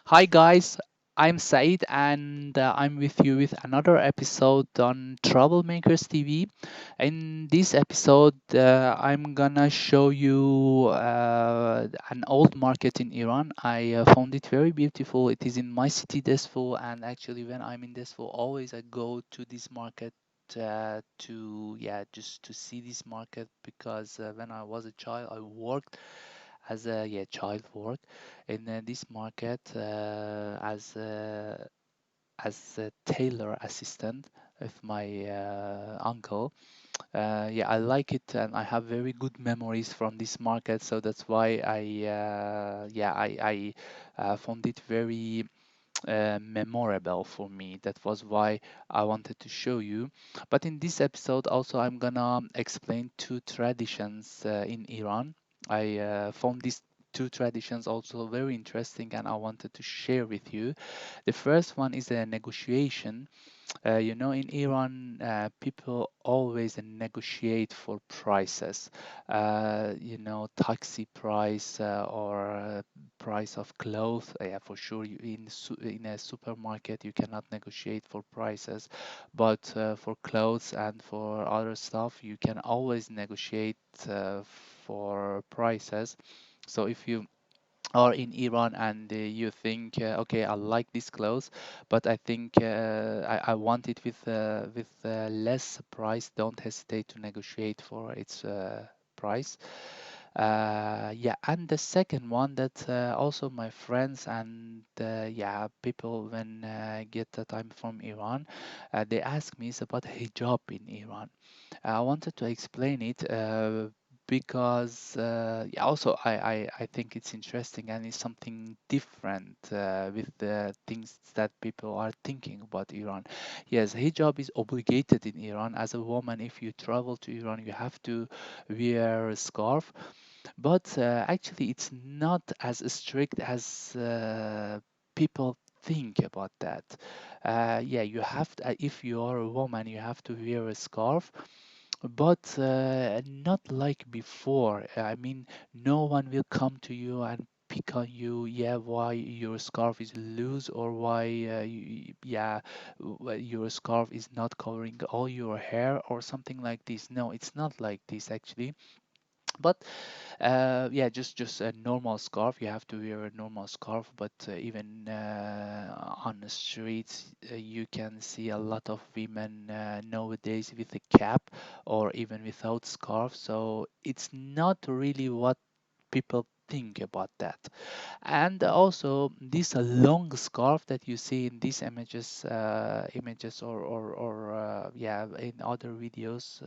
Hi guys, I'm Said and I'm with you with another episode on Troublemakers TV. In this episode, I'm gonna show you an old market in Iran. I found it very beautiful. It is in my city, Desfo, and actually, when I'm in Desfo, always I go to this market. To just to see this market because when I was a child I worked as a child work in this market as a tailor assistant with my uncle. I like it and I have very good memories from this market, so that's why I found it very memorable for me. That was why I wanted to show you. But in this episode, also, I'm gonna explain two traditions in Iran. I found these two traditions also very interesting and I wanted to share with you. The first one is a negotiation. In Iran, people always negotiate for prices. Taxi price or price of clothes. Yeah, for sure. In a supermarket, you cannot negotiate for prices, but for clothes and for other stuff, you can always negotiate for prices. So if you or in Iran and you think, okay, I like this clothes, but I think I want it with less price. Don't hesitate to negotiate for its price. And the second one that also my friends and people when get that I'm from Iran, they ask me is about hijab in Iran. I wanted to explain it because also I think it's interesting and it's something different with the things that people are thinking about Iran. Yes, hijab is obligated in Iran. As a woman, if you travel to Iran, you have to wear a scarf, but actually it's not as strict as people think about that. You have to, if you are a woman, you have to wear a scarf, but not like before. I mean, no one will come to you and pick on you, yeah, why your scarf is loose or why your scarf is not covering all your hair or something like this. No, it's not like this actually. But just a normal scarf. You have to wear a normal scarf, but even on the streets, you can see a lot of women nowadays with a cap or even without scarf. So it's not really what people think about that. And also this long scarf that you see in these images or in other videos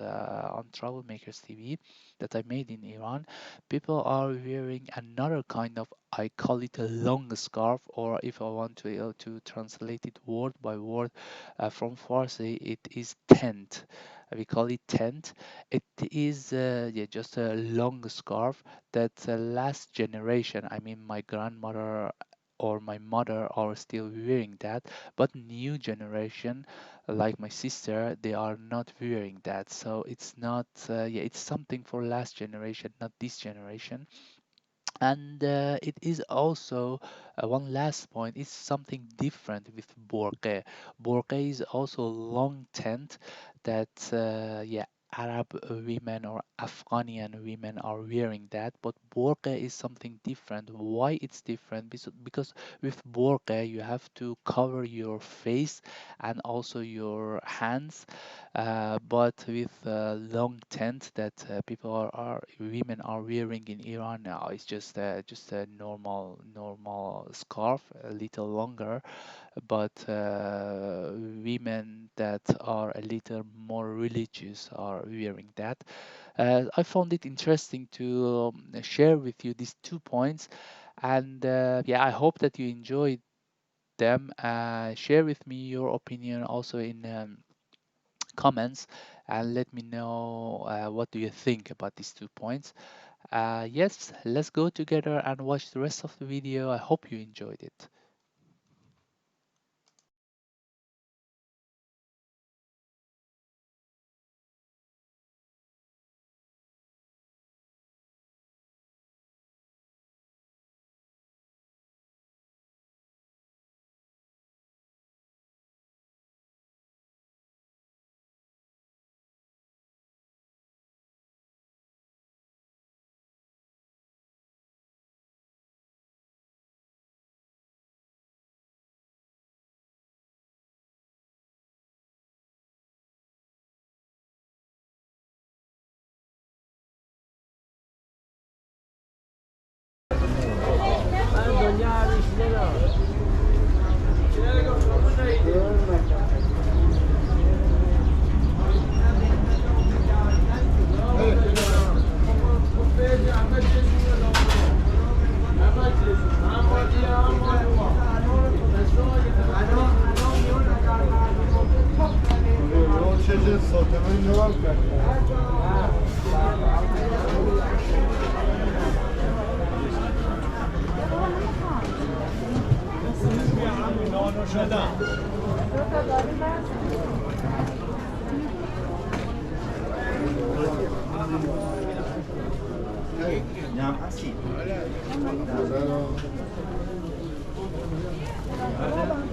on Troublemakers TV that I made in Iran, people are wearing another kind of, I call it a long scarf, or if I want to translate it word by word from Farsi, it is tent. We call it tent. It is just a long scarf that last generation, I mean my grandmother or my mother are still wearing that, but new generation like my sister, they are not wearing that. So it's not it's something for last generation, not this generation. And it is also one last point, it's something different with burqa. Burqa is also long tent that Arab women or Afghanian women are wearing that, but burqa is something different. Why it's different? Because with burqa you have to cover your face and also your hands, but with long tent that people are women are wearing in Iran now, it's just a normal scarf, a little longer, but women that are a little more religious are wearing that. I found it interesting to share with you these 2 points, and I hope that you enjoyed them. Share with me your opinion also in comments and let me know what do you think about these 2 points. Yes, let's go together and watch the rest of the video. I hope you enjoyed it. نه